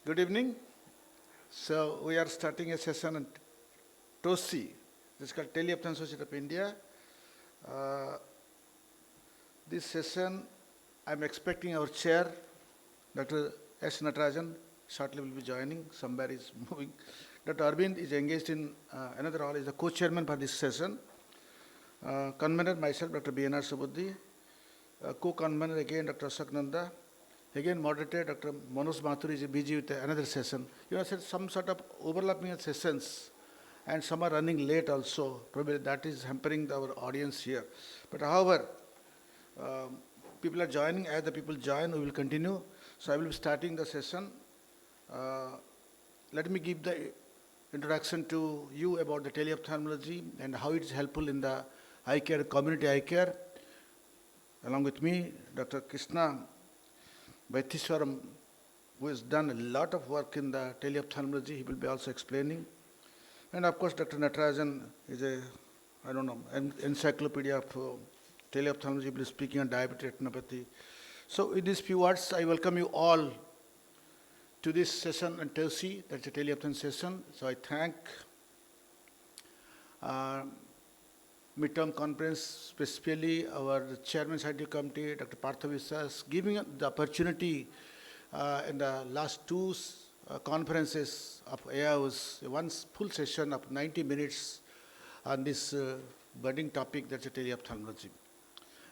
Good evening. So we are starting a session on Tosi. This is called Teleophthalmic Society of India. This session, I'm expecting our chair, Dr. S. Natarajan, shortly will be joining. Somebody is moving. Dr. Arvind is engaged in another role, is the co-chairman for this session. Convener myself, Dr. B.N.R. Subudhi. Co-convener again, Dr. Ashok Nanda. Again, moderator, Dr. Manoj Mathur is busy with another session. You know, some sort of overlapping sessions, and some are running late also. Probably that is hampering our audience here. But however, people are joining. As the people join, we will continue. So I will be starting the session. Let me give the introduction to you about the teleophthalmology and how it is helpful in the eye care, community eye care. Along with me, Dr. Krishna Vaithishwaram, who has done a lot of work in the teleophthalmology, he will be also explaining. And of course, Dr. Natarajan is an encyclopedia of teleophthalmology, he will be speaking on diabetic retinopathy. So in these few words, I welcome you all to this session on Tosi, that's a teleophthalmology session. So I thank midterm conference, specifically our chairman scientific committee, Dr. Partha Viswas, giving the opportunity in the last two conferences of AIOS, one full session of 90 minutes on this budding topic, that's a teleophthalmology.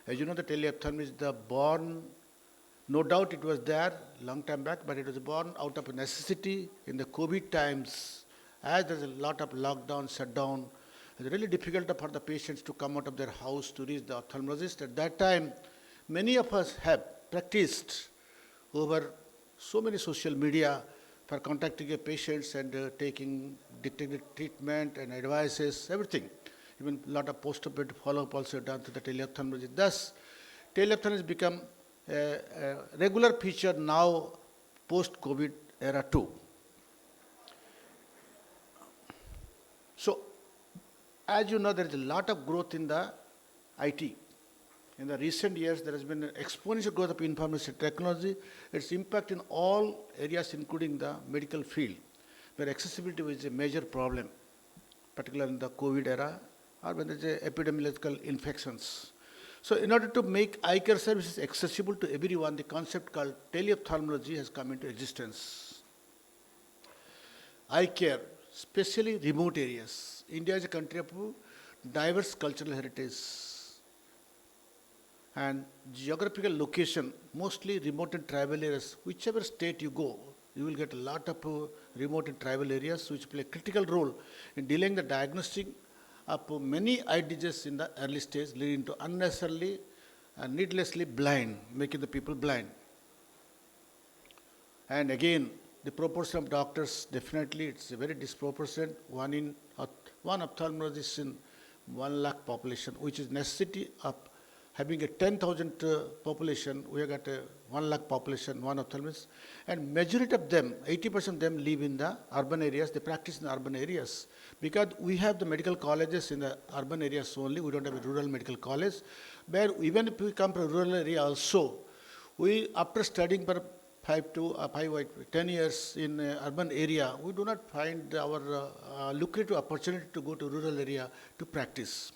As you know, the teleophthalmology is the born, no doubt it was there long time back, but it was born out of necessity in the COVID times, as there's a lot of lockdown, shutdown. It's really difficult for the patients to come out of their house to reach the ophthalmologist. At that time, many of us have practiced over so many social media for contacting the patients and taking dictated treatment and advices, everything. Even a lot of post-operative follow-up also done to the teleophthalmology. Thus, teleophthalmology has become a regular feature now post-COVID era too. So, as you know, there is a lot of growth in the IT. In the recent years, there has been an exponential growth of information technology. Its impact in all areas, including the medical field, where accessibility is a major problem, particularly in the COVID era, or when there is epidemiological infections. So in order to make eye care services accessible to everyone, the concept called teleophthalmology has come into existence. Eye care, especially remote areas. India is a country of diverse cultural heritage and geographical location, mostly remote and tribal areas. Whichever state you go, you will get a lot of remote and tribal areas which play a critical role in delaying the diagnostic of many eye diseases in the early stage, leading to unnecessarily and needlessly blind, making the people blind. And again, the proportion of doctors, definitely it's very disproportionate. One ophthalmologist in 1 lakh population, which is necessity of having a 10,000 population. We have got a 1 lakh population, one ophthalmologist. And majority of them, 80% of them live in the urban areas. They practice in the urban areas. Because we have the medical colleges in the urban areas only. We don't have a rural medical college. Where even if we come from a rural area also, we, after studying for 10 years in urban area, we do not find our lucrative opportunity to go to rural area to practice.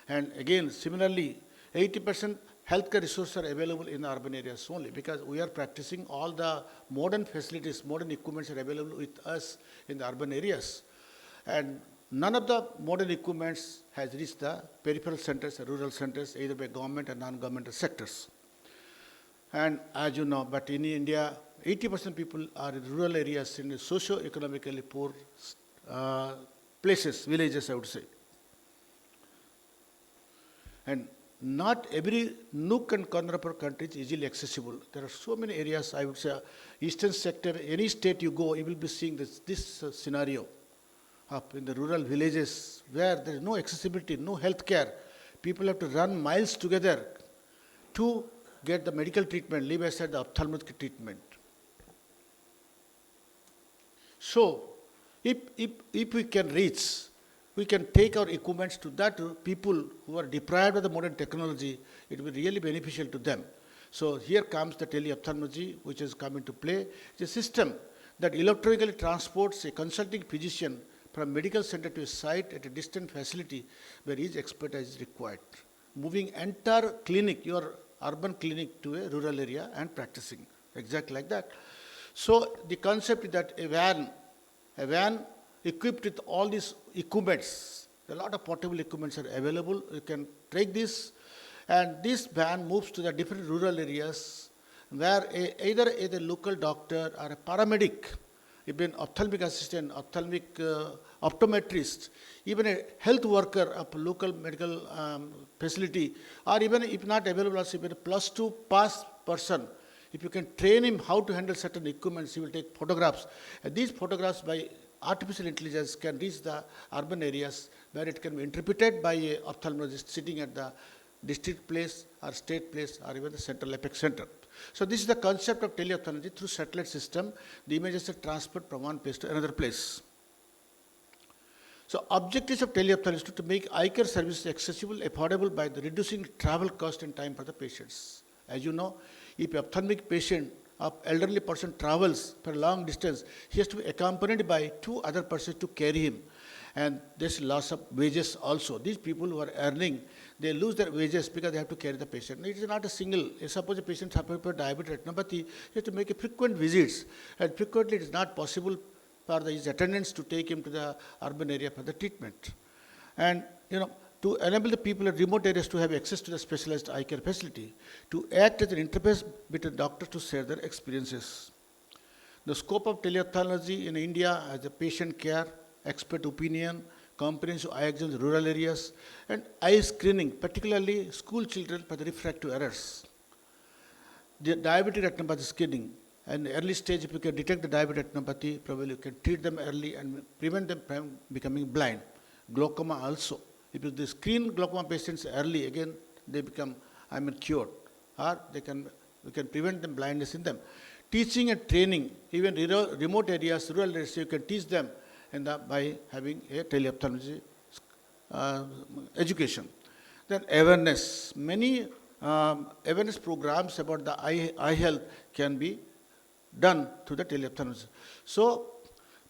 And again, similarly, 80% healthcare resources are available in the urban areas only because we are practicing all the modern facilities, modern equipments are available with us in the urban areas. And none of the modern equipments has reached the peripheral centers, rural centers, either by government or non-governmental sectors. And as you know, but in India, 80% people are in rural areas, in socio-economically poor places, villages, I would say. And not every nook and corner of our country is easily accessible. There are so many areas, I would say, eastern sector, any state you go, you will be seeing this scenario up in the rural villages where there is no accessibility, no health care. People have to run miles together to get the medical treatment, leave aside the ophthalmic treatment. So, if we can reach, we can take our equipments to that people who are deprived of the modern technology, it will be really beneficial to them. So here comes the teleophthalmology, which has come into play. It's a system that electronically transports a consulting physician from medical center to a site at a distant facility where his expertise is required, moving entire clinic, your urban clinic, to a rural area and practicing, exactly like that. So the concept is that a van equipped with all these equipments, a lot of portable equipments are available. You can take this, and this van moves to the different rural areas where either a local doctor or a paramedic, even ophthalmic assistant, ophthalmic optometrist, even a health worker of a local medical facility, or even if not available, also even a +2 pass person, if you can train him how to handle certain equipments, he will take photographs. And these photographs by artificial intelligence can reach the urban areas where it can be interpreted by a ophthalmologist sitting at the district place or state place or even the central apex center. So this is the concept of teleophthalmology. Through satellite system, the images are transferred from one place to another place. So objectives of teleophthalmology is to make eye care services accessible, affordable by the reducing travel cost and time for the patients. As you know, if an ophthalmic patient of elderly person travels for a long distance, he has to be accompanied by 2 other persons to carry him. And there's loss of wages also. These people who are earning, they lose their wages because they have to carry the patient. It is not a single. Suppose a patient suffers from diabetes retinopathy, he has to make a frequent visits. And frequently it is not possible for his attendants to take him to the urban area for the treatment. And to enable the people in remote areas to have access to the specialized eye care facility, to act as an interface between doctors to share their experiences. The scope of teleophthalmology in India as a patient care, expert opinion, comprehensive eye exams in rural areas, and eye screening, particularly school children for the refractive errors. The diabetic retinopathy screening, and early stage, if you can detect the diabetic retinopathy, probably you can treat them early and prevent them from becoming blind. Glaucoma also. If you screen glaucoma patients early, again they become cured, or we can prevent them blindness in them. Teaching and training, even remote areas, rural areas, you can teach them by having a teleophthalmology education. Then awareness. Many awareness programs about the eye health can be done through the teleophthalmology. So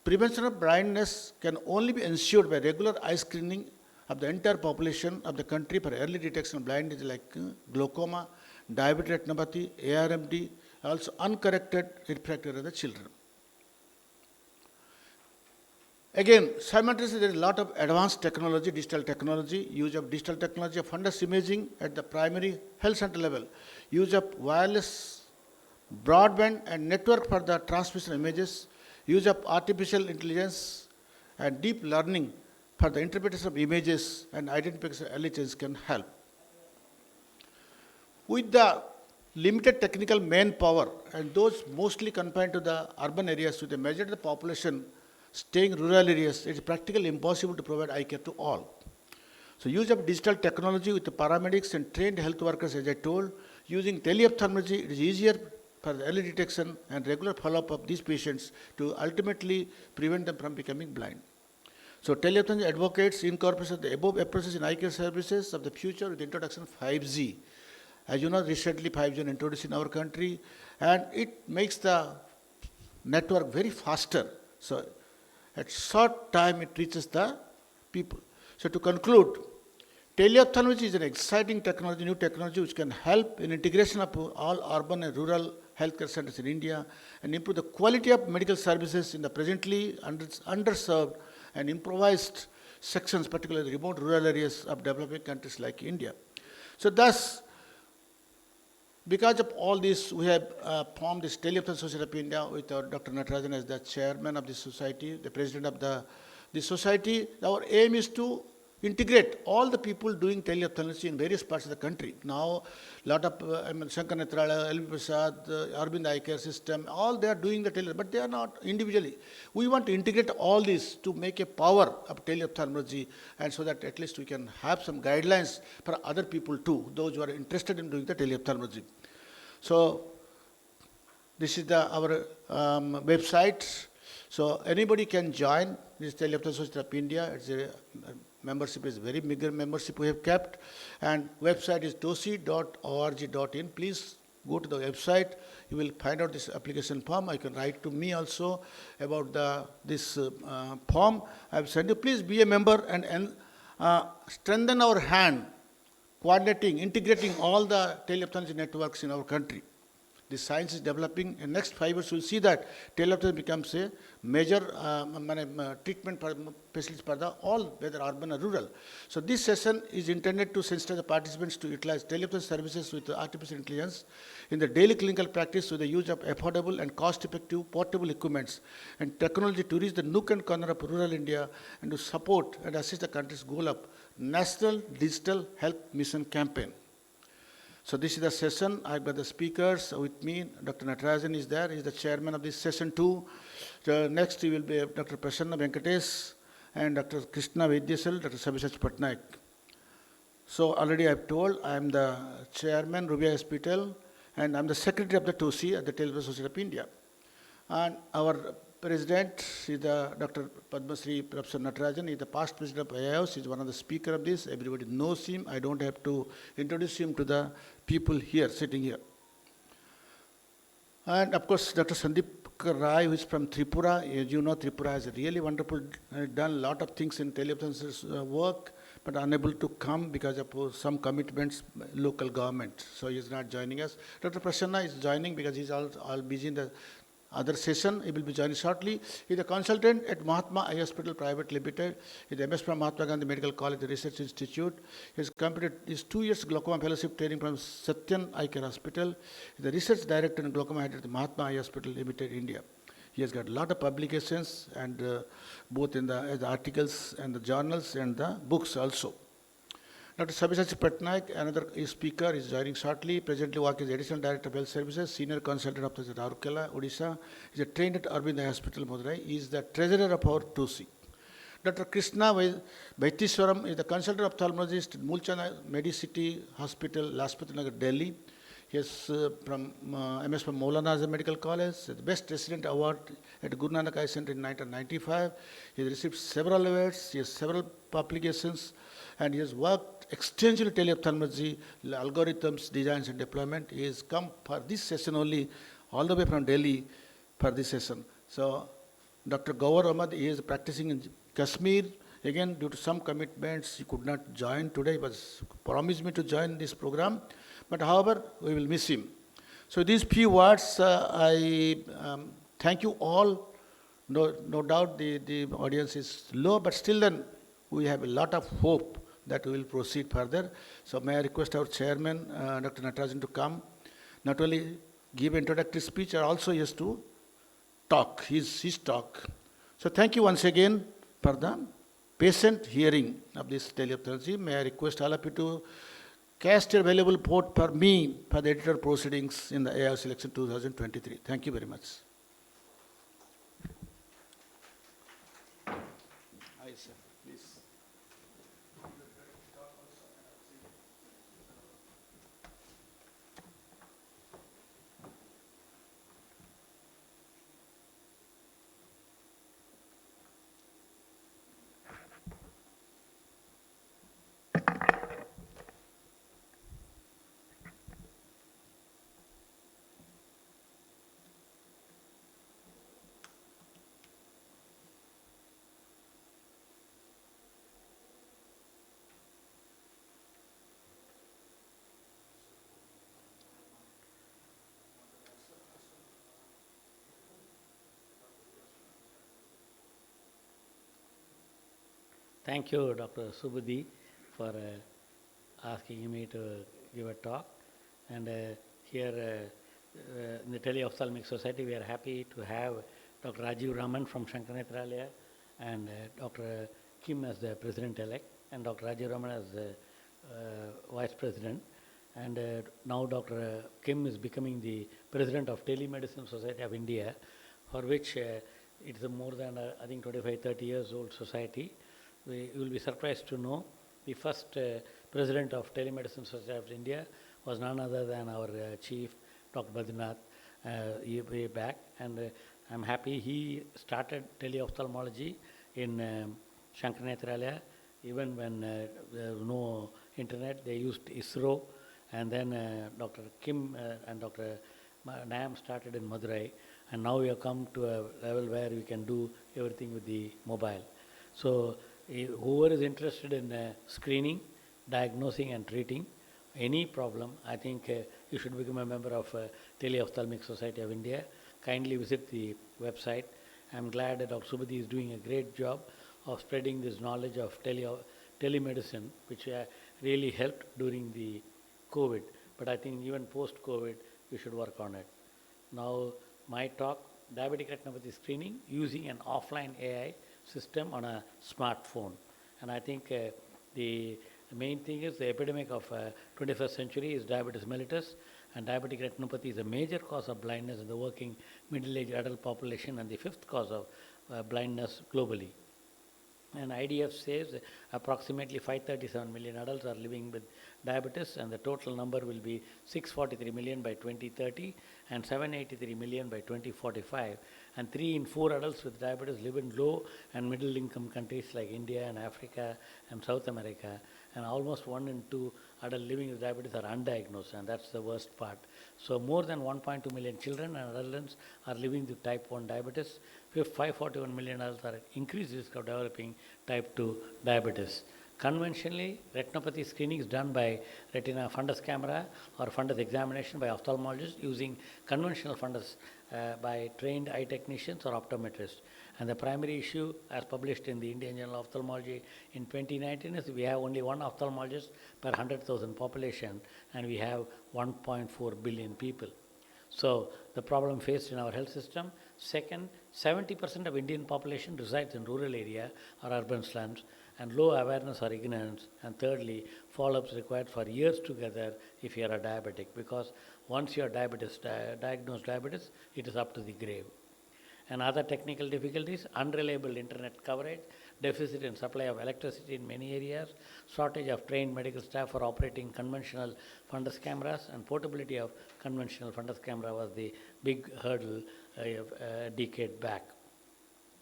prevention of blindness can only be ensured by regular eye screening of the entire population of the country for early detection of blindness like glaucoma, diabetic retinopathy, ARMD, also uncorrected refractive error of the children. Again, simultaneously there is a lot of advanced technology, digital technology, use of digital technology of fundus imaging at the primary health center level, use of wireless broadband and network for the transmission of images, use of artificial intelligence and deep learning for the interpretation of images and identification of early changes can help. With the limited technical manpower and those mostly confined to the urban areas with a majority of the population staying in rural areas, it is practically impossible to provide eye care to all. So use of digital technology with the paramedics and trained health workers, as I told, using teleophthalmology, it is easier for the early detection and regular follow-up of these patients to ultimately prevent them from becoming blind. So teleophthalmology advocates incorporation of the above approaches in eye care services of the future with the introduction of 5G. As you know, recently 5G was introduced in our country, and it makes the network very faster. So at short time it reaches the people. So to conclude, teleophthalmology is an exciting technology, new technology which can help in integration of all urban and rural healthcare centers in India and improve the quality of medical services in the presently underserved and improvised sections, particularly remote rural areas of developing countries like India. So thus, because of all this, we have formed this Teleophthalmology Society of India with Dr. Natarajan as the chairman of this society, the president of the society. Our aim is to integrate all the people doing teleophthalmology in various parts of the country. Now, a lot of Shankar Netrala, L.V. Prasad, Arvind Eye Care System, all they are doing the teleophthalmology, but they are not individually. We want to integrate all this to make a power of teleophthalmology, and so that at least we can have some guidelines for other people too, those who are interested in doing the teleophthalmology. So, this is our website. So, anybody can join this Teleophthalmology Society of India. It's a membership is very bigger membership we have kept, and website is tosi.org.in. Please go to the website, you will find out this application form. You can write to me also about this form. I have sent you. Please be a member and strengthen our hand, coordinating, integrating all the teleophthalmology networks in our country. The science is developing. In next 5 years, we'll see that teleophthalmology becomes a major treatment facility for all, whether urban or rural. So this session is intended to sensitize the participants to utilize teleophthalmology services with artificial intelligence in the daily clinical practice with the use of affordable and cost-effective portable equipments and technology to reach the nook and corner of rural India and to support and assist the country's goal of National Digital Health Mission Campaign. So this is the session. I've got the speakers with me. Dr. Natarajan is there. He's the chairman of this session too. Next will be Dr. Prasanna Venkatesh and Dr. Krishna Vidyasal, Dr. Sabyasachi Patnaik. So already I've told I'm the chairman, Rubia Hospital, and I'm the secretary of the Tosi at the Television Society of India. And our president is Dr. Padma Shri Professor Natarajan. He's the past president of AIOCMTC1. He's one of the speakers of this. Everybody knows him. I don't have to introduce him to the people here, sitting here. And of course, Dr. Sandeep Rai, who is from Tripura. As you know, Tripura has really wonderful, done a lot of things in teleophthalmology work, but unable to come because of some commitments, local government. So he is not joining us. Dr. Prasanna is joining because he's all busy in the other session. He will be joining shortly. He is a consultant at Mahatma Eye Hospital Private Limited. He is MS from Mahatma Gandhi Medical College Research Institute. He has completed his 2 years glaucoma fellowship training from Satyan Eye Care Hospital. He is the research director in glaucoma head at the Mahatma Eye Hospital Limited, India. He has got a lot of publications and both in the articles and the journals and the books also. Dr. Sabyasachi Patnaik, another speaker, is joining shortly. Presently working as Additional Director of Health Services, Senior Consultant of the Rourkela, Odisha. He is trained at Arvind Eye Hospital, Madurai. He is the treasurer of our Tosi. Dr. Krishna Vaitiswaram is the consultant ophthalmologist at Mulchana Medicity Hospital, Lajpat Nagar, Delhi. He is from MS from Maulana Azam Medical College, the Best Resident Award at Guru Nanak Eye Center in 1995. He has received several awards, he has several publications, and he has worked extensively teleophthalmology, algorithms, designs and deployment. He has come for this session only, all the way from Delhi for this session. So, Dr. Gawar Ahmad, he is practicing in Kashmir. Again, due to some commitments, he could not join today. He was promised me to join this program. But however, we will miss him. So these few words, I thank you all. No doubt the audience is low, but still then we have a lot of hope that we will proceed further. So may I request our chairman, Dr. Natarajan, to come, not only give introductory speech, but also he has to talk, his talk. So thank you once again for the patient hearing of this teleophthalmology. May I request all of you to cast your valuable vote for me for the editor proceedings in the AIOCMTC election 2023. Thank you very much. Hi, sir. Please. Thank you, Dr. Subudhi, for asking me to give a talk. And here in the Teleophthalmic Society, we are happy to have Dr. Rajiv Raman from Shankarnetralaya and Dr. Kim as the president-elect and Dr. Rajiv Raman as the vice president. And now Dr. Kim is becoming the president of Telemedicine Society of India, for which it's a more than, I think, 25-30 years old society. You will be surprised to know the first president of Telemedicine Society of India was none other than our chief, Dr. Badrinath, way back. And I'm happy he started teleophthalmology in Shankarnetralaya. Even when there was no internet, they used ISRO and then Dr. Kim and Dr. Nam started in Madurai, and now we have come to a level where we can do everything with the mobile. So whoever is interested in screening, diagnosing and treating any problem, I think you should become a member of Teleophthalmic Society of India. Kindly visit the website. I'm glad that Dr. Subhadi is doing a great job of spreading this knowledge of telemedicine, which really helped during the COVID. But I think even post-COVID, we should work on it. Now, my talk, diabetic retinopathy screening using an offline AI system on a smartphone. And I think the main thing is the epidemic of 21st century is diabetes mellitus, and diabetic retinopathy is a major cause of blindness in the working middle-aged adult population and the fifth cause of blindness globally. And IDF says approximately 537 million adults are living with diabetes, and the total number will be 643 million by 2030 and 783 million by 2045. And 3 in 4 adults with diabetes live in low and middle income countries like India and Africa and South America. And almost 1 in 2 adults living with diabetes are undiagnosed, and that's the worst part. So more than 1.2 million children and adults are living with type 1 diabetes. 541 million adults are at increased risk of developing type 2 diabetes. Conventionally, retinopathy screening is done by retina fundus camera or fundus examination by ophthalmologists using conventional fundus by trained eye technicians or optometrists. And the primary issue, as published in the Indian Journal of Ophthalmology in 2019, is we have only one ophthalmologist per 100,000 population, and we have 1.4 billion people. So the problem faced in our health system. Second, 70% of Indian population resides in rural area or urban slums, and low awareness or ignorance. And thirdly, follow-ups required for years together if you are a diabetic, because once you are diagnosed diabetes, it is up to the grave. And other technical difficulties, unreliable internet coverage, deficit in supply of electricity in many areas, shortage of trained medical staff for operating conventional fundus cameras, and portability of conventional fundus camera was the big hurdle a decade back.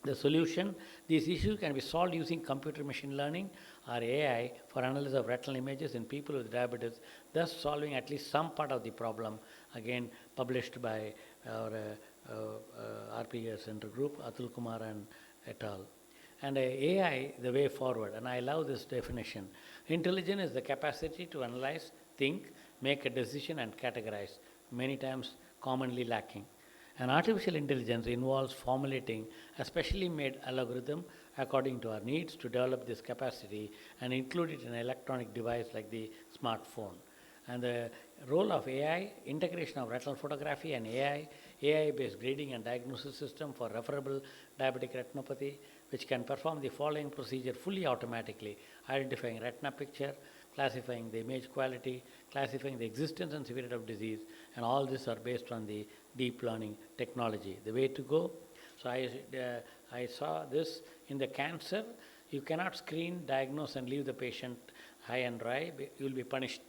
The solution, these issues can be solved using computer machine learning or AI for analysis of retinal images in people with diabetes, thus solving at least some part of the problem, again published by our RPA Center Group, Atul Kumar and et al. And AI, the way forward, and I love this definition. Intelligence is the capacity to analyze, think, make a decision and categorize, many times commonly lacking. And artificial intelligence involves formulating a specially made algorithm according to our needs to develop this capacity and include it in an electronic device like the smartphone. And the role of AI, integration of retinal photography and AI-based grading and diagnosis system for referable diabetic retinopathy, which can perform the following procedure fully automatically: identifying retina picture, classifying the image quality, classifying the existence and severity of disease, and all these are based on the deep learning technology. The way to go, so I saw this in the cancer. You cannot screen, diagnose and leave the patient high and dry. You will be punished,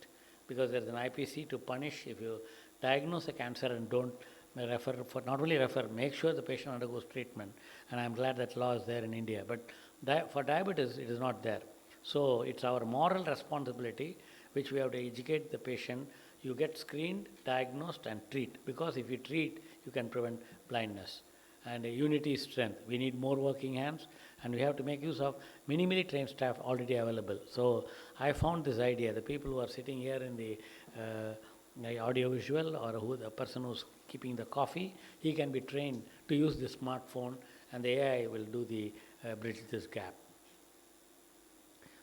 because there is an IPC to punish if you diagnose a cancer and don't refer, for not only refer, make sure the patient undergoes treatment. And I'm glad that law is there in India. But for diabetes, it is not there. So it's our moral responsibility, which we have to educate the patient. You get screened, diagnosed and treat, because if you treat, you can prevent blindness. And unity is strength. We need more working hands, and we have to make use of minimally trained staff already available. So I found this idea, the people who are sitting here in the audiovisual, or the person who's keeping the coffee, he can be trained to use the smartphone, and the AI will do the bridge this gap.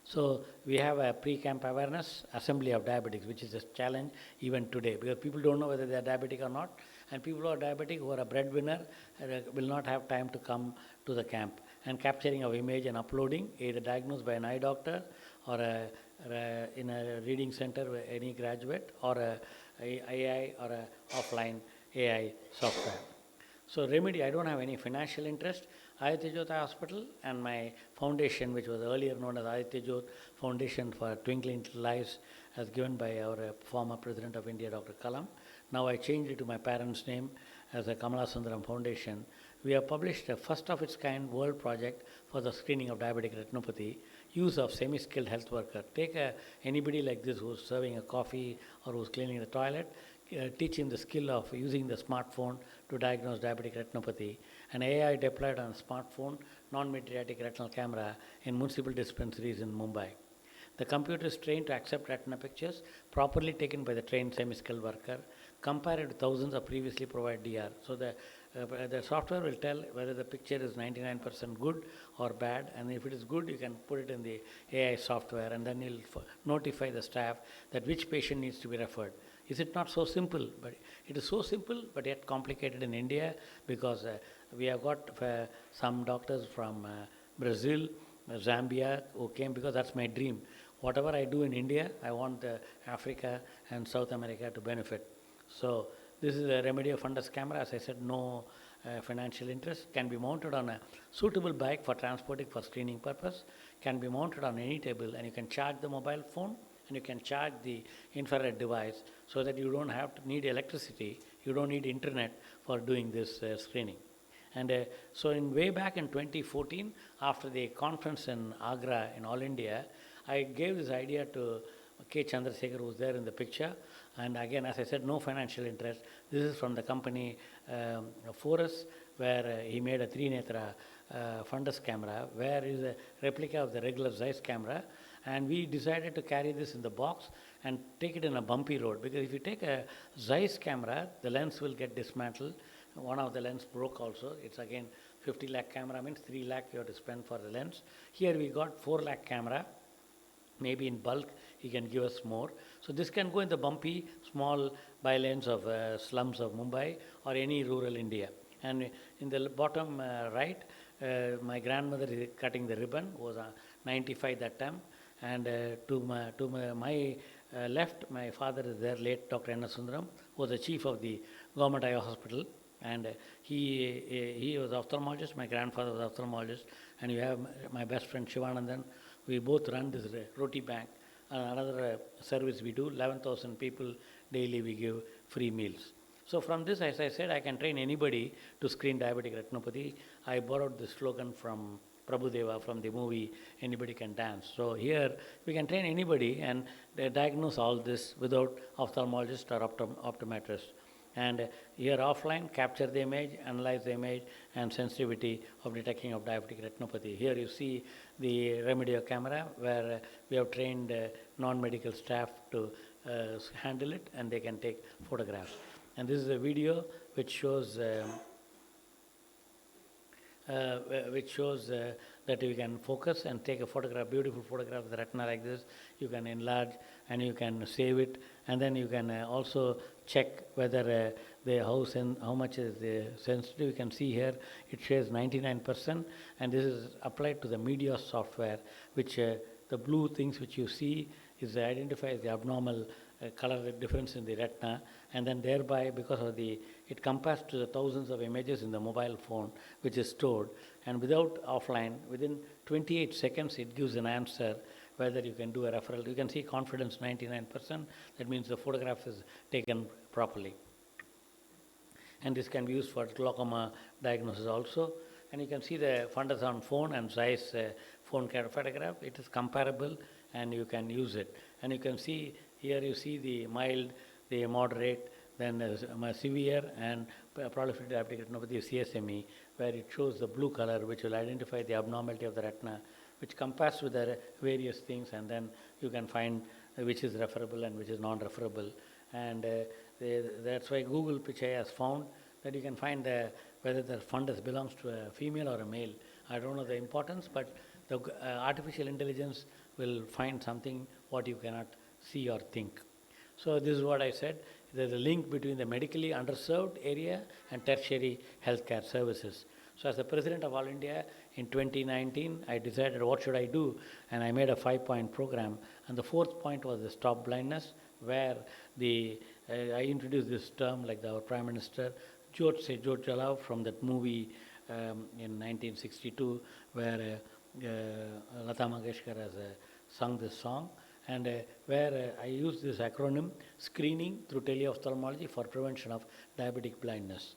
So we have a pre-camp awareness assembly of diabetics, which is a challenge even today, because people don't know whether they are diabetic or not, and people who are diabetic, who are a breadwinner, will not have time to come to the camp. And capturing of image and uploading, either diagnosed by an eye doctor or in a reading center with any graduate, or a AI or a offline AI software. So remedy, I don't have any financial interest. AIOCMTC1 Hospital and my foundation, which was earlier known as AIOCMTC1 Foundation for Twinkling Lives, as given by our former President of India, Dr. Kalam. Now I changed it to my parents' name as a Kamala Sundaram Foundation. We have published a first of its kind world project for the screening of diabetic retinopathy use of semi-skilled health worker. Take anybody like this who's serving a coffee or who's cleaning the toilet, teach him the skill of using the smartphone to diagnose diabetic retinopathy. An AI deployed on a smartphone, non-mydriatic retinal camera in municipal dispensaries in Mumbai. The computer is trained to accept retina pictures properly taken by the trained semi-skilled worker, compared to thousands of previously provided DR. So the software will tell whether the picture is 99% good or bad, and if it is good, you can put it in the AI software, and then you'll notify the staff that which patient needs to be referred. Is it not so simple? But it is so simple, but yet complicated in India, because we have got some doctors from Brazil, Zambia, who came because that's my dream. Whatever I do in India, I want Africa and South America to benefit. So this is a Remedio fundus camera. As I said, no financial interest. Can be mounted on a suitable bike for transporting for screening purpose. Can be mounted on any table, and you can charge the mobile phone and you can charge the infrared device, so that you don't have to need electricity. You don't need internet for doing this screening. And so way back in 2014, after the conference in Agra in All India, I gave this idea to K. Chandrasekhar, who was there in the picture. And again, as I said, no financial interest. This is from the company Forus, where he made a 3-netra fundus camera, where is a replica of the regular Zeiss camera. And we decided to carry this in the box and take it in a bumpy road, because if you take a Zeiss camera, the lens will get dismantled. One of the lens broke also. It's again 50 lakh camera means 3 lakh you have to spend for the lens. Here we got 4 lakh camera. Maybe in bulk he can give us more. So this can go in the bumpy small bylanes of slums of Mumbai or any rural India. And in the bottom right, my grandmother is cutting the ribbon, was 95 that time. And to my left, my father is there, late Dr. N. Sundaram, was the chief of the government eye hospital. And he was ophthalmologist, my grandfather was ophthalmologist. And you have my best friend Shivanandan. We both run this Roti Bank. Another service we do, 11,000 people daily we give free meals. So from this, as I said, I can train anybody to screen diabetic retinopathy. I borrowed the slogan from Prabhudeva from the movie Anybody Can Dance. So here we can train anybody and diagnose all this without ophthalmologist or optometrist. And here offline, capture the image, analyze the image, and sensitivity of detecting of diabetic retinopathy. Here you see the Remedio camera, where we have trained non-medical staff to handle it, and they can take photographs. And this is a video which shows that you can focus and take a photograph, beautiful photograph of the retina like this. You can enlarge and you can save it, and then you can also check whether how much is the sensitive. You can see here it shows 99%, and this is applied to the media software, which the blue things which you see is identifies the abnormal color difference in the retina, and then thereby, because of it compares to the thousands of images in the mobile phone which is stored, and without offline, within 28 seconds it gives an answer whether you can do a referral. You can see confidence 99%, that means the photograph is taken properly. And this can be used for glaucoma diagnosis also. And you can see the fundus on phone and Zeiss phone photograph. It is comparable and you can use it. And you can see here, you see the mild, the moderate, then severe and proliferative diabetic retinopathy, CSME, where it shows the blue color which will identify the abnormality of the retina, which compares with the various things, and then you can find which is referable and which is non-referable. And that's why Google Pichai has found that you can find whether the fundus belongs to a female or a male. I don't know the importance, but the artificial intelligence will find something what you cannot see or think. So this is what I said. There's a link between the medically underserved area and tertiary healthcare services. So as the President of All India in 2019, I decided what should I do, and I made a 5-point program. And the 4th point was the stop blindness, where I introduced this term like our Prime Minister, Jot Se Jot Jalao, from that movie in 1962, where Lata Mangeshkar has sung this song. And where I use this acronym, screening through teleophthalmology for prevention of diabetic blindness.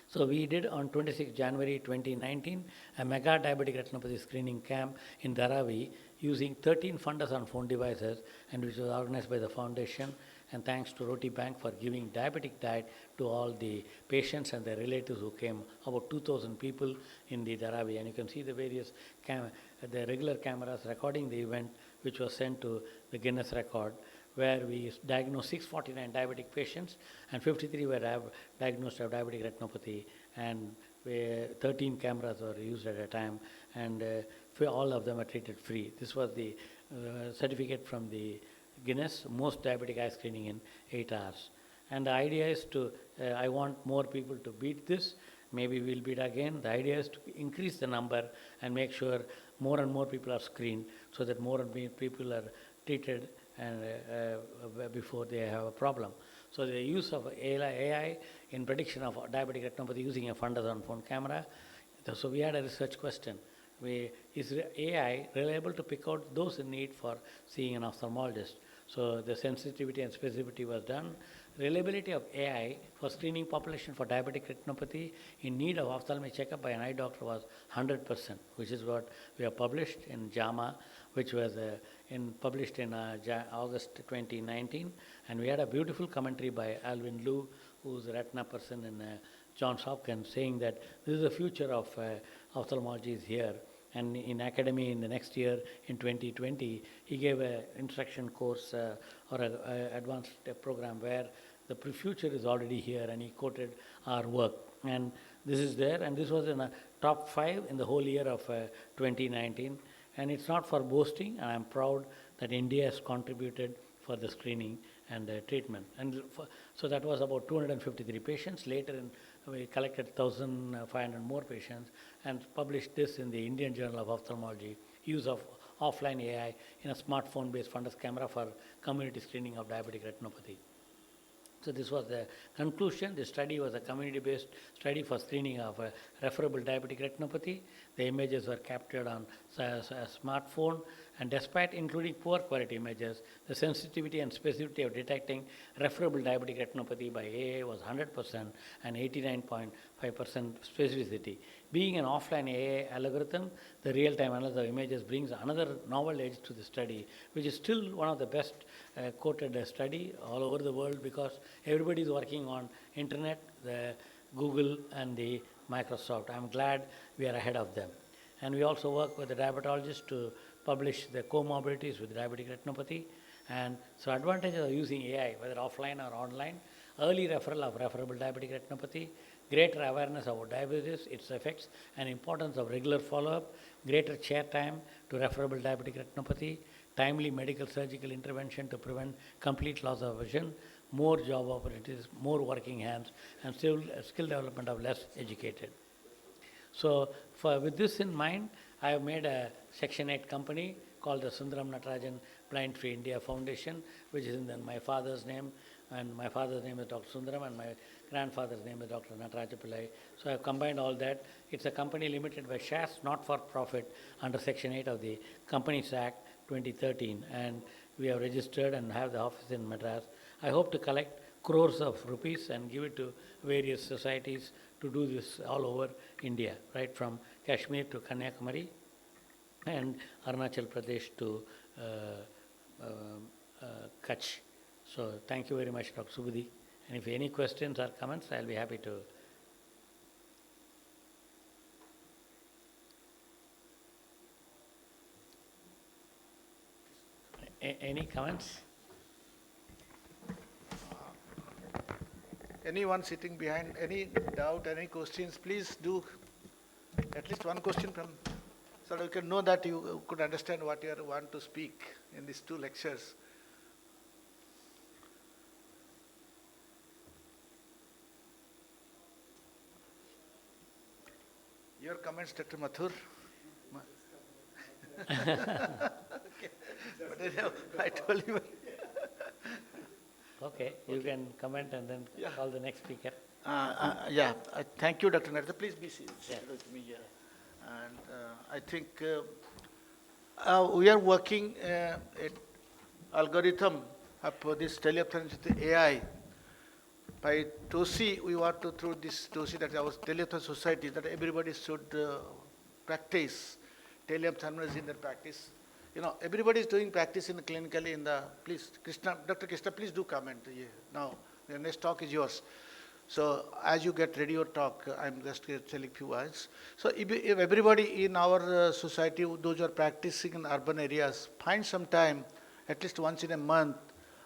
So we did on 26 January 2019 a mega diabetic retinopathy screening camp in Dharavi using 13 fundus on phone devices, and which was organized by the foundation, and thanks to Roti Bank for giving diabetic diet to all the patients and their relatives who came, about 2,000 people in the Dharavi. And you can see the various the regular cameras recording the event, which was sent to the Guinness record, where we diagnosed 649 diabetic patients and 53 were diagnosed of diabetic retinopathy, and 13 cameras were used at a time, and all of them are treated free. This was the certificate from the Guinness, most diabetic eye screening in 8 hours. And the idea is to, I want more people to beat this. Maybe we'll beat again. The idea is to increase the number and make sure more and more people are screened, so that more and more people are treated and before they have a problem. So the use of AI in prediction of diabetic retinopathy using a fundus on phone camera. So we had a research question. Is AI reliable to pick out those in need for seeing an ophthalmologist? So the sensitivity and specificity was done. Reliability of AI for screening population for diabetic retinopathy in need of ophthalmic checkup by an eye doctor was 100%, which is what we have published in JAMA, which was published in August 2019. And we had a beautiful commentary by Alvin Liu, who's a retina person in Johns Hopkins, saying that this is the future of ophthalmology is here. And in academy in the next year, in 2020, he gave an instruction course or an advanced program where the future is already here, and he quoted our work. And this is there, and this was in a top 5 in the whole year of 2019. And it's not for boasting, and I'm proud that India has contributed for the screening and treatment. And so that was about 253 patients. Later we collected 1,500 more patients and published this in the Indian Journal of Ophthalmology, use of offline AI in a smartphone-based fundus camera for community screening of diabetic retinopathy. So this was the conclusion. The study was a community-based study for screening of referable diabetic retinopathy. The images were captured on a smartphone, and despite including poor quality images, the sensitivity and specificity of detecting referable diabetic retinopathy by AA was 100% and 89.5% specificity. Being an offline AA algorithm, the real-time analysis of images brings another novel edge to the study, which is still one of the best quoted study all over the world, because everybody is working on internet, the Google and the Microsoft. I'm glad we are ahead of them. And we also work with the diabetologists to publish the comorbidities with diabetic retinopathy. And so advantages of using AI, whether offline or online: early referral of referable diabetic retinopathy, greater awareness about diabetes, its effects and importance of regular follow-up, greater chair time to referable diabetic retinopathy, timely medical surgical intervention to prevent complete loss of vision, more job opportunities, more working hands, and skill development of less educated. So with this in mind, I have made a Section 8 company called the Sundaram Natarajan Blind Free India Foundation, which is in my father's name, and my father's name is Dr. Sundaram, and my grandfather's name is Dr. Nataraja Pillai. So I have combined all that. It's a company limited by shares, not for profit, under Section 8 of the Companies Act 2013, and we have registered and have the office in Madras. I hope to collect crores of rupees and give it to various societies to do this all over India, right from Kashmir to Kanyakumari and Arunachal Pradesh to Kutch. So thank you very much, Dr. Subudhi. And if any questions or comments, I'll be happy to. Any comments? Anyone sitting behind, any doubt, any questions, please do at least one question from, so we can know that you could understand what you want to speak in these 2 lectures. Your comments, Dr. Mathur? Okay. But anyhow, I told you. Okay, you can comment and then call the next speaker. Thank you, Dr. Narada. Please be seated Yeah. with me here. And I think we are working algorithm of this teleophthalmology with AI by Tosi, we want to, through this Tosi, that our telehealth society, that everybody should practice teleophthalmology in their practice. You know, everybody is doing practice in the clinically in the, please, Krishna, Dr. Krishna, please do comment. Now, the next talk is yours. So as you get ready your talk, I'm just telling few words. So if everybody in our society, those who are practicing in urban areas, find some time, at least once in a month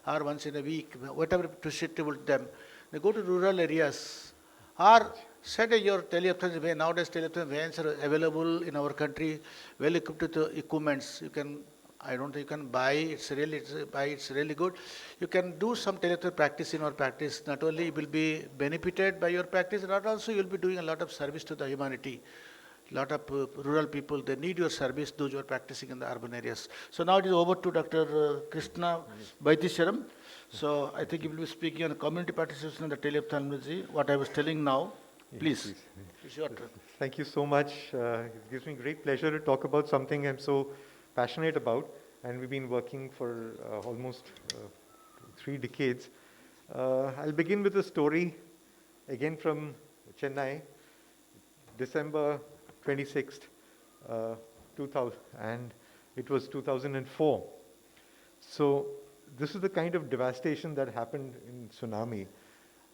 or once in a week, whatever to suitable to them, they go to rural areas or set your teleophthalmology van. Nowadays teleophthalmology vans are available in our country, well equipped with equipments. You can, I don't think you can buy, it's really good. You can do some teleophthalmology practice in our practice. Not only you will be benefited by your practice, but also you will be doing a lot of service to the humanity. Lot of rural people, they need your service, those who are practicing in the urban areas. So now it is over to Dr. Krishna Vaidisharam. So I think he will be speaking on community participation in the teleophthalmology, what I was telling now. Please. Yes, It's your turn. thank you so much. It gives me great pleasure to talk about something I'm so passionate about, and we've been working for almost 3 decades. I'll begin with a story, again from Chennai, December 26th, 2000, and it was 2004. So this is the kind of devastation that happened in tsunami.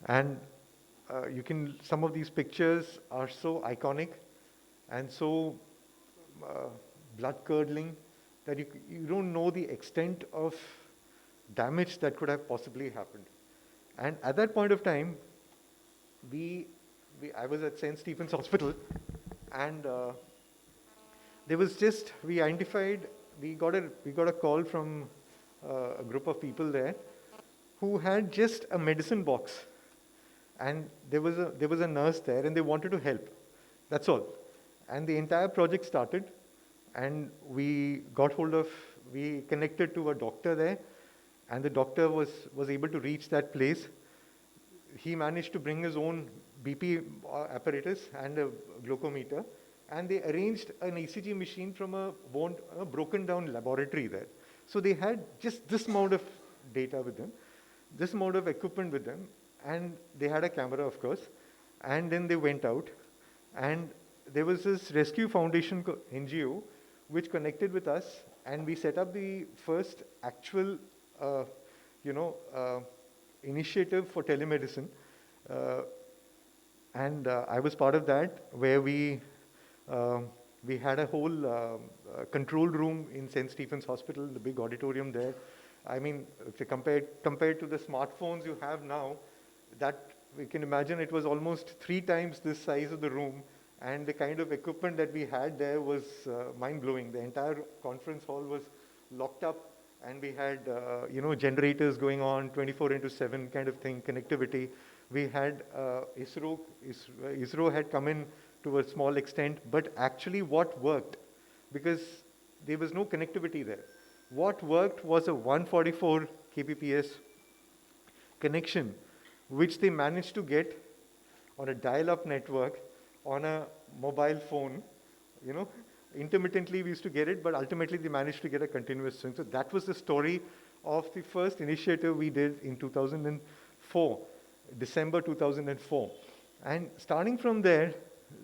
And some of these pictures are so iconic and so blood-curdling that you don't know the extent of damage that could have possibly happened. And at that point of time, I was at St. Stephen's Hospital, and we got a call from a group of people there who had just a medicine box, and there was a nurse there, and they wanted to help. That's all. And the entire project started, and we connected to a doctor there, and the doctor was able to reach that place. He managed to bring his own BP apparatus and a glucometer, and they arranged an ECG machine from a broken down laboratory there. So they had just this amount of data with them, this amount of equipment with them, and they had a camera, of course. And then they went out, and there was this Rescue Foundation NGO which connected with us, and we set up the first actual, initiative for telemedicine. And I was part of that, where we had a whole control room in St. Stephen's Hospital, the big auditorium there. I mean, if you compared to the smartphones you have now, that we can imagine it was almost 3 times this size of the room, and the kind of equipment that we had there was mind-blowing. The entire conference hall was locked up, and we had generators going on 24/7 kind of thing, connectivity. We had ISRO had come in to a small extent, but actually what worked, because there was no connectivity there, what worked was a 144 kbps connection, which they managed to get on a dial-up network on a mobile phone. Intermittently we used to get it, but ultimately they managed to get a continuous swing. So that was the story of the first initiative we did in 2004, December 2004. And starting from there,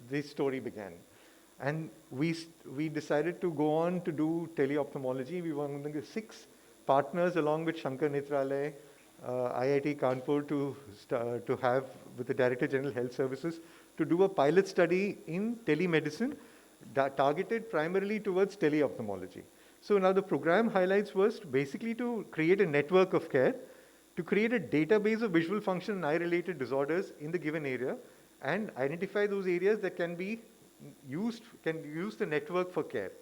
this story began. And we decided to go on to do teleophthalmology. We were one of the 6 partners, along with Shankar Netralaya, IIT Kanpur, to have with the Director General Health Services, to do a pilot study in telemedicine targeted primarily towards teleophthalmology. So now the program highlights was basically to create a network of care, to create a database of visual function and eye-related disorders in the given area, and identify those areas that can use the network for care,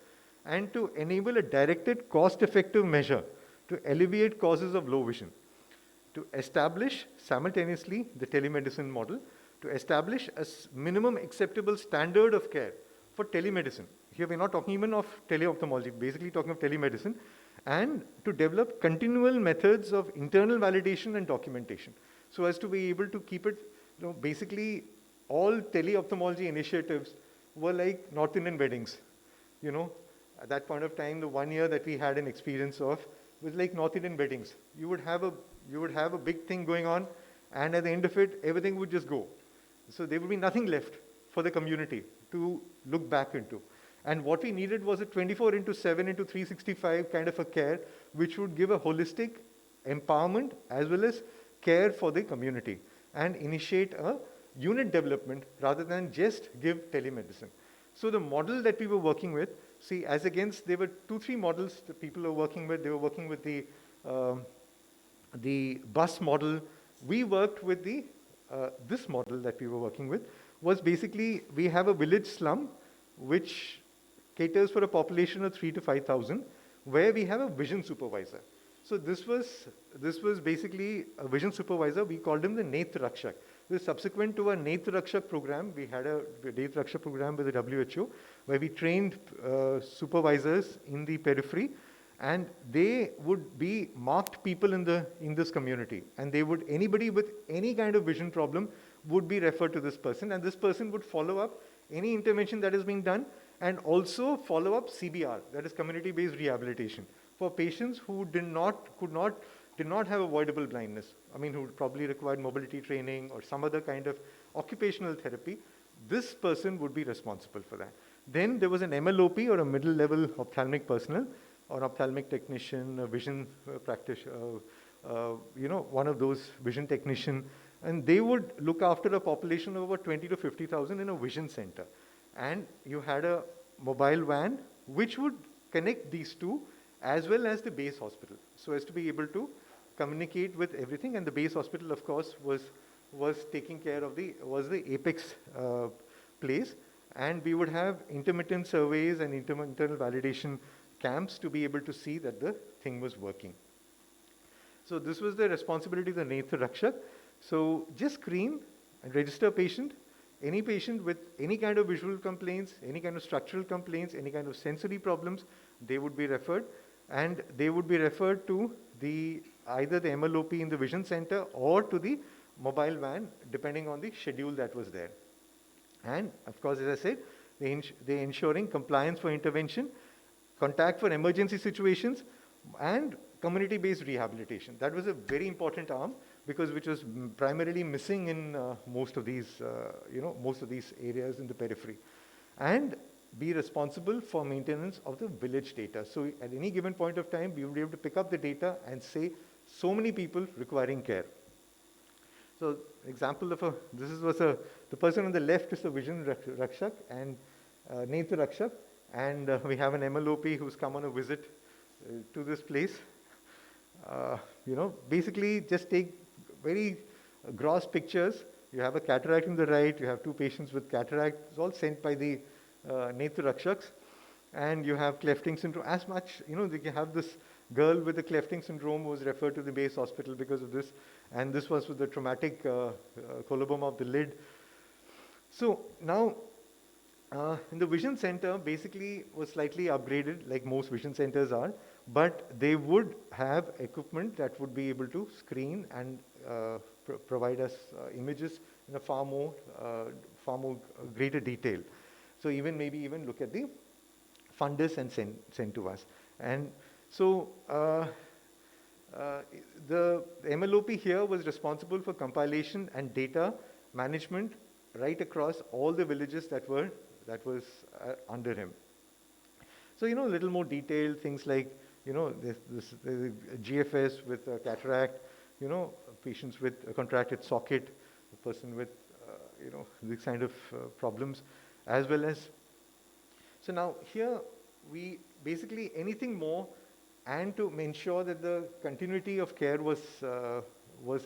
and to enable a directed, cost-effective measure to alleviate causes of low vision, to establish simultaneously the telemedicine model, to establish a minimum acceptable standard of care for telemedicine. Here we're not talking even of teleophthalmology, basically talking of telemedicine, and to develop continual methods of internal validation and documentation, so as to be able to keep it, basically all teleophthalmology initiatives were like North Indian weddings. At that point of time, the 1 year that we had an experience of was like North Indian weddings. You would have a big thing going on, and at the end of it, everything would just go. So there would be nothing left for the community to look back into. And what we needed was a 24 into 7 into 365 kind of a care, which would give a holistic empowerment as well as care for the community and initiate a unit development rather than just give telemedicine. So the model that we were working with, see, as against, there were 2-3 models that people were working with. They were working with the bus model. We worked with the this model that we were working with was basically, we have a village slum which caters for a population of 3,000 to 5,000, where we have a vision supervisor. So this was basically a vision supervisor. We called him the Netra Rakshak. This is subsequent to a Netra Rakshak program. We had a Netra Rakshak program with the WHO, where we trained supervisors in the periphery, and they would be marked people in this community, and they would, anybody with any kind of vision problem would be referred to this person, and this person would follow up any intervention that is being done, and also follow up CBR, that is community-based rehabilitation, for patients who did not have avoidable blindness. I mean, who probably required mobility training or some other kind of occupational therapy. This person would be responsible for that. Then there was an MLOP, or a middle level ophthalmic personnel, or ophthalmic technician, a vision practitioner, one of those vision technician, and they would look after a population of about 20 to 50,000 in a vision center. And you had a mobile van which would connect these two as well as the base hospital, so as to be able to communicate with everything. And the base hospital, of course, was taking care of the apex place, and we would have intermittent surveys and internal validation camps to be able to see that the thing was working. So this was the responsibility of the Netra Rakshak. So just screen and register a patient. Any patient with any kind of visual complaints, any kind of structural complaints, any kind of sensory problems, they would be referred, and they would be referred to either the MLOP in the vision center or to the mobile van, depending on the schedule that was there. And of course, as I said, they ensuring compliance for intervention, contact for emergency situations, and community-based rehabilitation. That was a very important arm, which was primarily missing in most of these areas in the periphery. And be responsible for maintenance of the village data. So at any given point of time, we would be able to pick up the data and say, so many people requiring care. So example of the person on the left is a vision Rakshak and Netra Rakshak, and we have an MLOP who's come on a visit to this place. Basically just take very gross pictures. You have a cataract on the right, you have 2 patients with cataract. It's all sent by the Netra Rakshaks. And you have clefting syndrome. As much, they have this girl with the clefting syndrome who was referred to the base hospital because of this. And this was with the traumatic coloboma of the lid. So now, in the vision center, basically was slightly upgraded, like most vision centers are, but they would have equipment that would be able to screen and provide us images in a far more greater detail. So maybe even look at the fundus and send to us. And so the MLOP here was responsible for compilation and data management right across all the villages that was under him. So, a little more detailed things like, this GFS with cataract, patients with a contracted socket, a person with, these kind of problems, as well as. So now here we basically anything more, and to ensure that the continuity of care was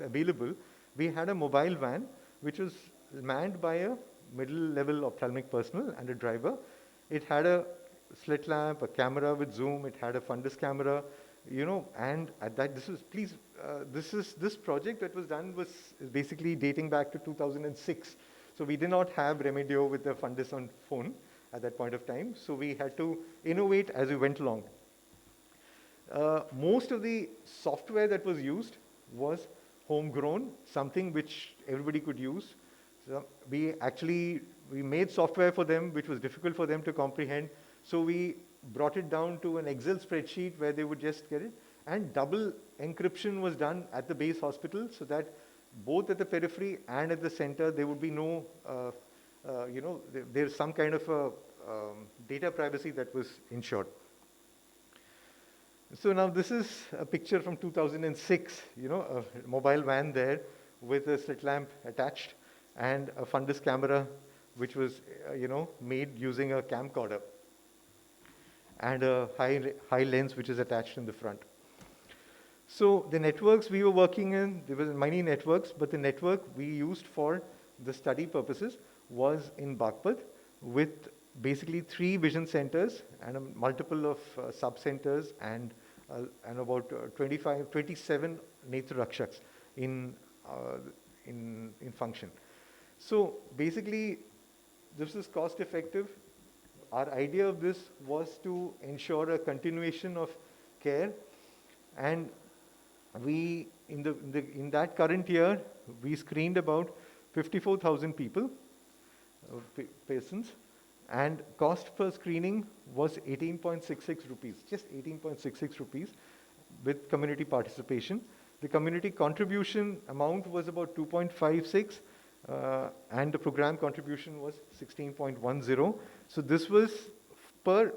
available, we had a mobile van which was manned by a middle-level ophthalmic personnel and a driver. It had a slit lamp, a camera with zoom. It had a fundus camera, and at that, this project that was done is basically dating back to 2006. So we did not have Remedio with the fundus on phone at that point of time. So we had to innovate as we went along. Most of the software that was used was homegrown, something which everybody could use. So we made software for them which was difficult for them to comprehend. So we brought it down to an Excel spreadsheet where they would just get it. And double encryption was done at the base hospital so that both at the periphery and at the center, there would be no, there's some kind of a, data privacy that was ensured. So now this is a picture from 2006, a mobile van there with a slit lamp attached and a fundus camera which was, made using a camcorder and a high lens which is attached in the front. So the networks we were working in, there were many networks, but the network we used for the study purposes was in Bagpat with basically 3 vision centers and a multiple of sub-centers and about 27 Netra Rakshaks in function. So basically, this is cost effective. Our idea of this was to ensure a continuation of care, and we, in that current year, we screened about 54,000 people, patients, and cost per screening was 18.66 rupees, just 18.66 rupees with community participation. The community contribution amount was about 2.56 and the program contribution was 16.10. So this was per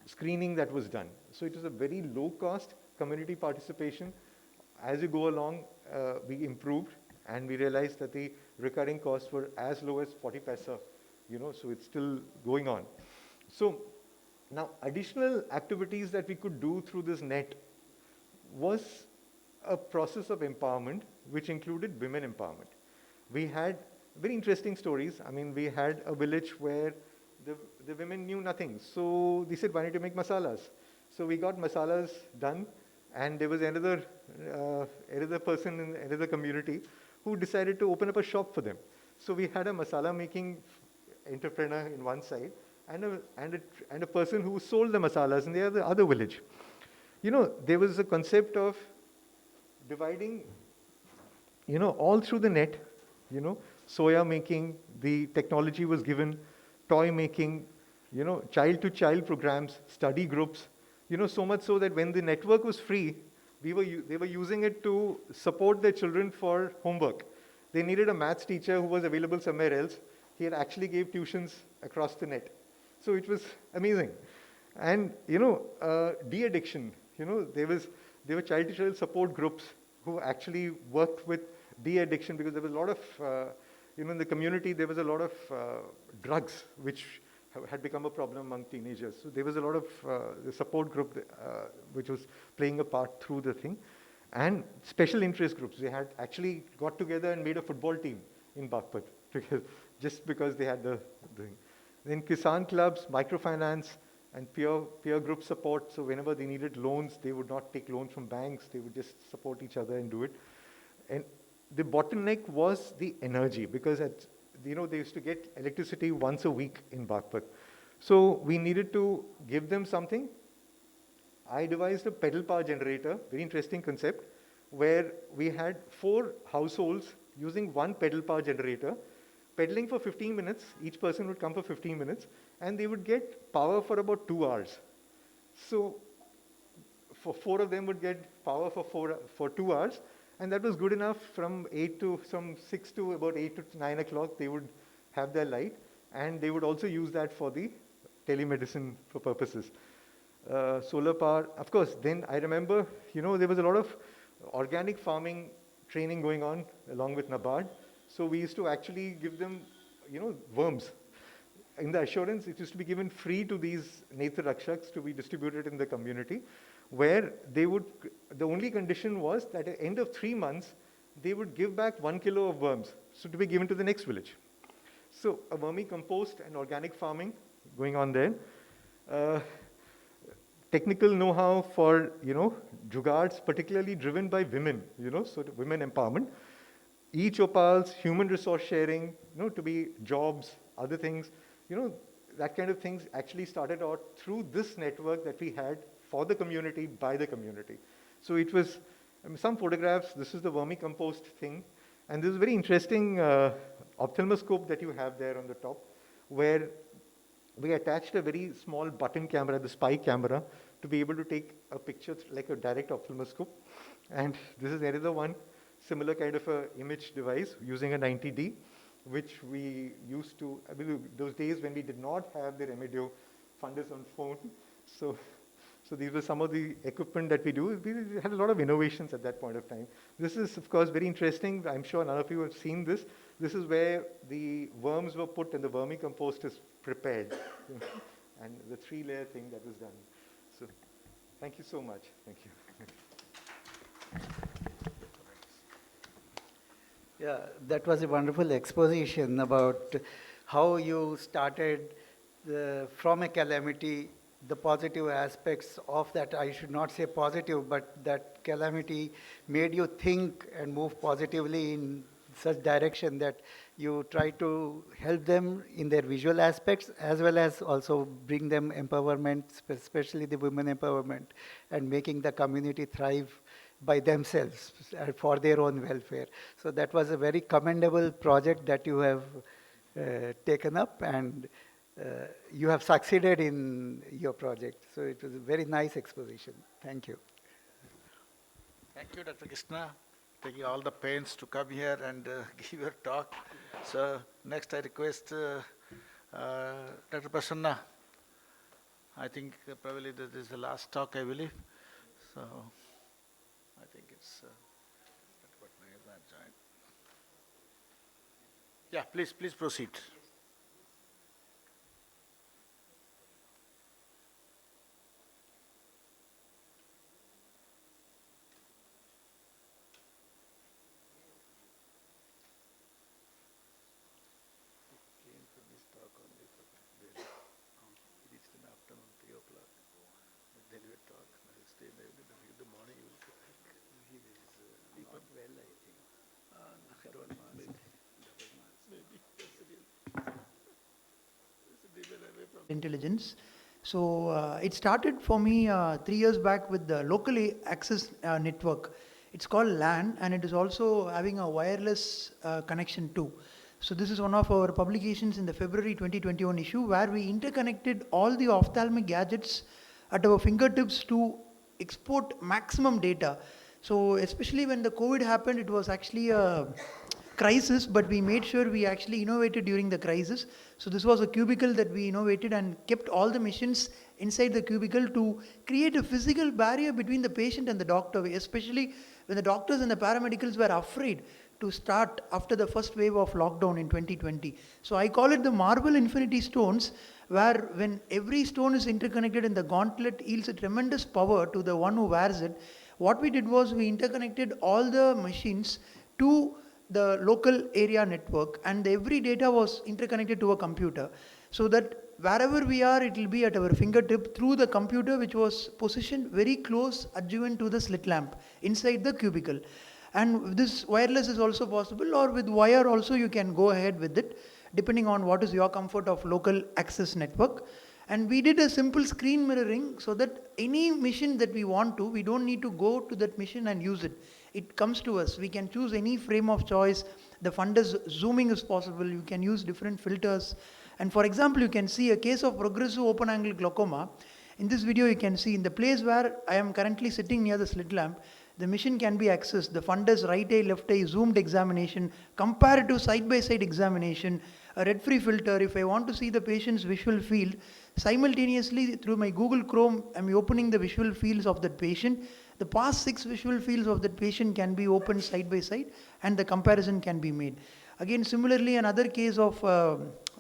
screening that was done. So it was a very low cost community participation. As you go along, we improved and we realized that the recurring costs were as low as 40 paisa, so it's still going on. So now additional activities that we could do through this net was a process of empowerment, which included women empowerment. We had very interesting stories. I mean, we had a village where the women knew nothing. So they said, why don't you make masalas? So we got masalas done, and there was another person in another community who decided to open up a shop for them. So we had a masala making entrepreneur in one side and a person who sold the masalas in the other village. There was a concept of dividing, all through the net, soya making, the technology was given, toy making, child-to-child programs, study groups, so much so that when the network was free, they were using it to support their children for homework. They needed a maths teacher who was available somewhere else. He had actually gave tuitions across the net. So it was amazing. And, de-addiction, there were child-to-child support groups who actually worked with de-addiction because there was a lot of, in the community, there was a lot of drugs which had become a problem among teenagers. So there was a lot of the support group which was playing a part through the thing. And special interest groups. They had actually got together and made a football team in Bagpat just because they had the thing. Then Kisan clubs, microfinance, and peer group support. So whenever they needed loans, they would not take loans from banks. They would just support each other and do it. And the bottleneck was the energy because they used to get electricity once a week in Bagpat. So we needed to give them something. I devised a pedal power generator, very interesting concept, where we had 4 households using one pedal power generator, pedaling for 15 minutes. Each person would come for 15 minutes, and they would get power for about 2 hours. So for 4 of them would get power for 2 hours, and that was good enough from 6 to about 8 to 9 o'clock. They would have their light, and they would also use that for the telemedicine for purposes. Solar power, of course. Then I remember, there was a lot of organic farming training going on along with NABARD. So we used to actually give them, worms. In the assurance, it used to be given free to these Netra Rakshaks to be distributed in the community, where the only condition was that at the end of 3 months, they would give back 1 kilo of worms, so to be given to the next village. So a vermicompost and organic farming going on there. Technical know-how for, jugards, particularly driven by women, so women empowerment. E-chopals, human resource sharing, to be jobs, other things, that kind of things actually started out through this network that we had for the community, by the community. So it was some photographs. This is the vermicompost thing. And this is very interesting ophthalmoscope that you have there on the top, where we attached a very small button camera, the spy camera, to be able to take a picture like a direct ophthalmoscope. And this is another one. similar kind of a image device using a 90D, which we used to, I believe, those days when we did not have the Remedio funders on phone. So these were some of the equipment that we do. We had a lot of innovations at that point of time. This is, of course, very interesting. I'm sure none of you have seen this. This is where the worms were put and the vermicompost is prepared. And the 3-layer thing that was done. So thank you so much. Thank you. Yeah, that was a wonderful exposition about how you started from a calamity, the positive aspects of that. I should not say positive, but that calamity made you think and move positively in such direction that you try to help them in their visual aspects as well as also bring them empowerment, especially the women empowerment, and making the community thrive by themselves for their own welfare. So that was a very commendable project that you have taken up, and you have succeeded in your project. So it was a very nice exposition. Thank you. Thank you, Dr. Krishna, taking all the pains to come here and give your talk. So next I request Dr. Prasanna. I think probably this is the last talk, I believe. So I think it's Dr. Patna has not joined. Yeah, please proceed. Intelligence. So it started for me 3 years back with the local access network. It's called LAN, and it is also having a wireless connection too. So this is one of our publications in the February 2021 issue, where we interconnected all the ophthalmic gadgets at our fingertips to export maximum data. So especially when the COVID happened, it was actually a crisis, but we made sure we actually innovated during the crisis. So this was a cubicle that we innovated and kept all the machines inside the cubicle to create a physical barrier between the patient and the doctor, especially when the doctors and the paramedicals were afraid to start after the first wave of lockdown in 2020. So I call it the marble infinity stones, where when every stone is interconnected and the gauntlet yields a tremendous power to the one who wears it. What we did was we interconnected all the machines to the local area network, and every data was interconnected to a computer, so that wherever we are, it will be at our fingertip through the computer, which was positioned very close adjuvant to the slit lamp inside the cubicle. And this wireless is also possible, or with wire also you can go ahead with it, depending on what is your comfort of local access network. And we did a simple screen mirroring, so that any mission that we want to, we don't need to go to that mission and use it. It comes to us. We can choose any frame of choice. The fundus zooming is possible. You can use different filters. And for example, you can see a case of progressive open angle glaucoma. In this video, you can see in the place where I am currently sitting near the slit lamp, the machine can be accessed. The fundus right eye, left eye, zoomed examination, comparative side-by-side examination, a red-free filter. If I want to see the patient's visual field, simultaneously through my Google Chrome, I'm opening the visual fields of that patient. The past 6 visual fields of that patient can be opened side by side, and the comparison can be made. Again, similarly, another case of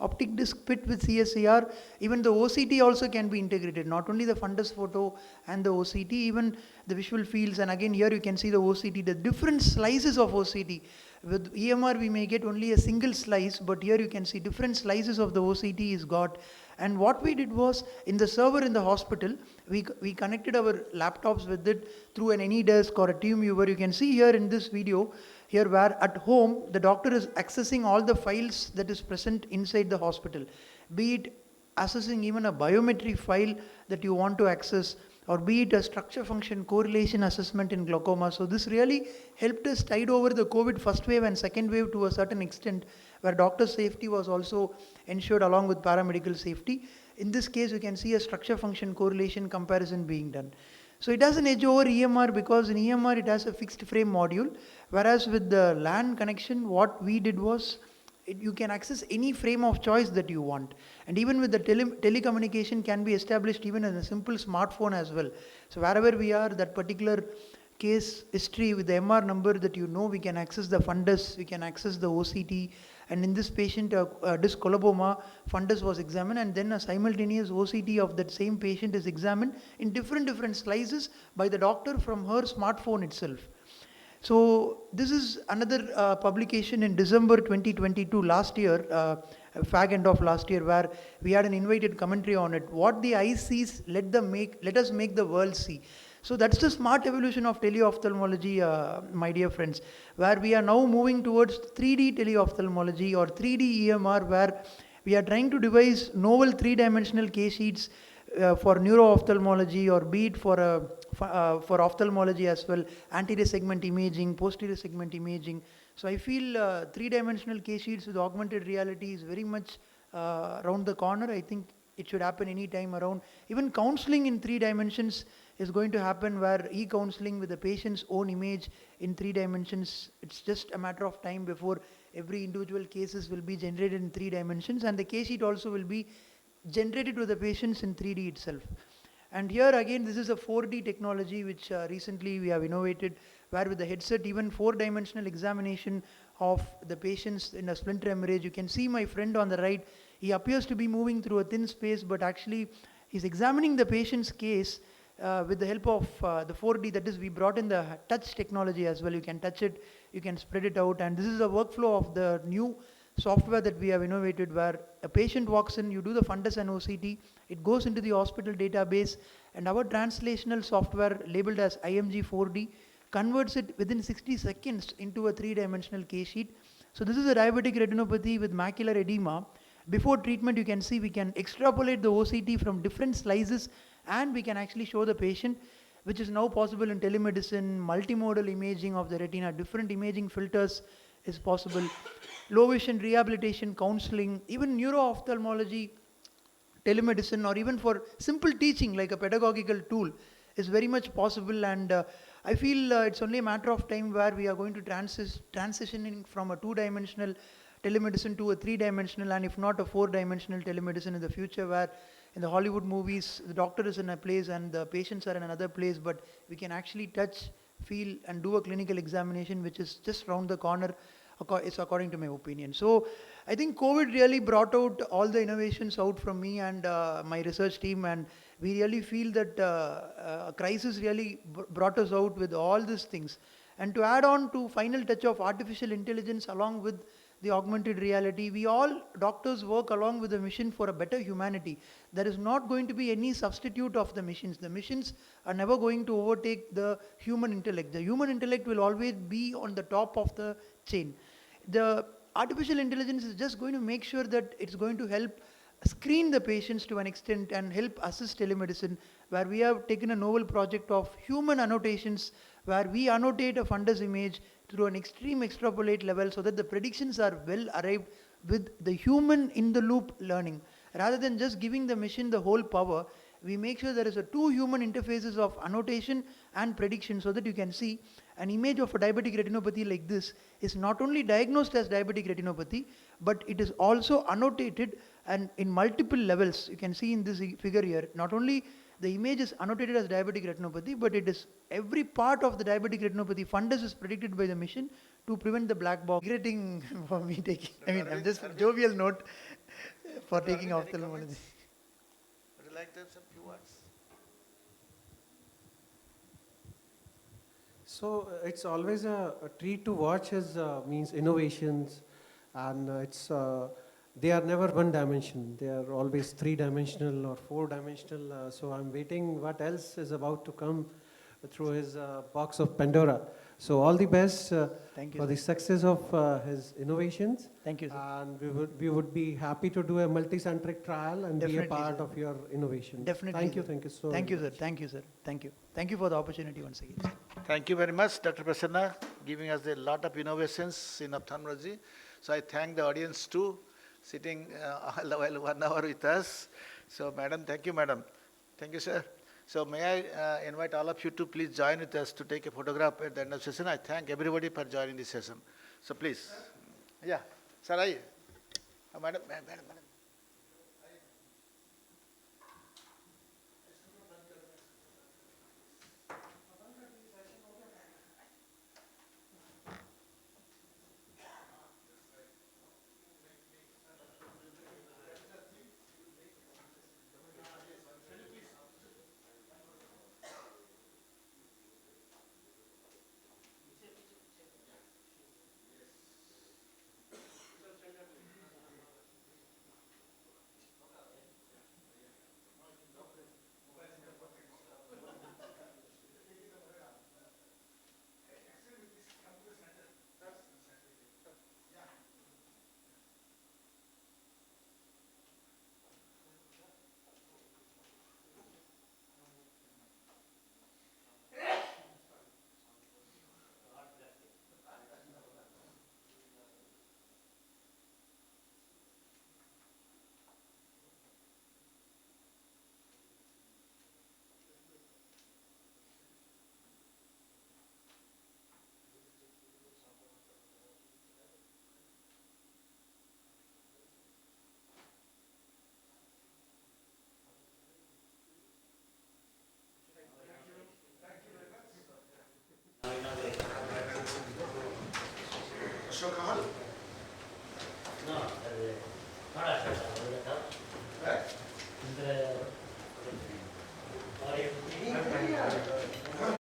optic disc pit with CSCR, even the OCT also can be integrated, not only the fundus photo and the OCT, even the visual fields. And again, here you can see the OCT, the different slices of OCT. With EMR, we may get only a single slice, but here you can see different slices of the OCT is got. And what we did was, in the server in the hospital, we connected our laptops with it through an AnyDesk or a TeamViewer. You can see here in this video, here where at home, the doctor is accessing all the files that is present inside the hospital, be it accessing even a biometry file that you want to access, or be it a structure function correlation assessment in glaucoma. So this really helped us tide over the COVID first wave and second wave to a certain extent, where doctor safety was also ensured along with paramedical safety. In this case, you can see a structure function correlation comparison being done. So it has an edge over EMR because in EMR it has a fixed frame module, whereas with the LAN connection, what we did was you can access any frame of choice that you want. And even with the telecommunication can be established even in a simple smartphone as well. So wherever we are, that particular case history with the MR number that you know, we can access the fundus, we can access the OCT, and in this patient, disc coloboma, fundus was examined, and then a simultaneous OCT of that same patient is examined in different slices by the doctor from her smartphone itself. So this is another publication in December 2022, last year, fag end of last year, where we had an invited commentary on it. What the eye sees, let us make the world see. So that's the smart evolution of teleophthalmology, my dear friends, where we are now moving towards 3D teleophthalmology or 3D EMR, where we are trying to devise novel three-dimensional case sheets for neuro-ophthalmology, or be it for ophthalmology as well, anterior segment imaging, posterior segment imaging. So I feel three-dimensional case sheets with augmented reality is very much around the corner. I think it should happen any time around. Even counseling in 3 dimensions is going to happen, where e-counseling with the patient's own image in 3 dimensions, it's just a matter of time before every individual cases will be generated in 3 dimensions, and the case sheet also will be generated to the patients in 3D itself. And here again, this is a 4D technology which recently we have innovated, where with the headset, even 4-dimensional examination of the patients in a splinter hemorrhage. You can see my friend on the right, he appears to be moving through a thin space, but actually he's examining the patient's case with the help of the 4D, that is, we brought in the touch technology as well. You can touch it, you can spread it out, and this is a workflow of the new software that we have innovated, where a patient walks in, you do the fundus and OCT, it goes into the hospital database, and our translational software labeled as IMG 4D converts it within 60 seconds into a 3-dimensional case sheet. So this is a diabetic retinopathy with macular edema. Before treatment, you can see we can extrapolate the OCT from different slices, and we can actually show the patient, which is now possible in telemedicine, multimodal imaging of the retina, different imaging filters is possible, low vision rehabilitation, counseling, even neuro-ophthalmology, telemedicine, or even for simple teaching like a pedagogical tool is very much possible. And I feel it's only a matter of time where we are going to transitioning from a 2-dimensional telemedicine to a 3-dimensional, and if not a 4-dimensional telemedicine in the future, where in the Hollywood movies, the doctor is in a place and the patients are in another place, but we can actually touch, feel, and do a clinical examination, which is just round the corner, is according to my opinion. So I think COVID really brought out all the innovations out from me and my research team, and we really feel that a crisis really brought us out with all these things. And to add on to final touch of artificial intelligence along with the augmented reality, we all doctors work along with the mission for a better humanity. There is not going to be any substitute of the machines. The machines are never going to overtake the human intellect. The human intellect will always be on the top of the chain. The artificial intelligence is just going to make sure that it's going to help screen the patients to an extent and help assist telemedicine, where we have taken a novel project of human annotations, where we annotate a fundus image through an extreme extrapolate level so that the predictions are well arrived with the human in the loop learning. Rather than just giving the machine the whole power, we make sure there is a 2 human interfaces of annotation and prediction, so that you can see an image of a diabetic retinopathy like this is not only diagnosed as diabetic retinopathy, but it is also annotated and in multiple levels. You can see in this figure here, not only the image is annotated as diabetic retinopathy, but it is every part of the diabetic retinopathy fundus is predicted by the machine to prevent the black box. Regretting for me taking, I'm just jovial note for taking ophthalmology. Would you like to have some few words? So it's always a treat to watch his means innovations, and they are never one dimension. They are always 3-dimensional or 4-dimensional. So I'm waiting what else is about to come through his box of Pandora. So all the best Thank you, for the success of his innovations. Thank you, sir. And we would be happy to do a multi-centric trial and Definitely, be a part sir. of your innovation. Definitely. Thank you. Sir. Thank you so Thank you, sir. much. Thank you, sir. Thank you. Thank you for the opportunity once again. Thank you very much, Dr. Prasanna, giving us a lot of innovations in ophthalmology. So I thank the audience too, sitting all the while 1 hour with us. So madam, thank you, madam. Thank you, sir. So may I invite all of you to please join with us to take a photograph at the end of session. I thank everybody for joining this session. So please. Yeah. Sir, madam, madam. Ashok Hall? No, not Ashok. Right? Indra.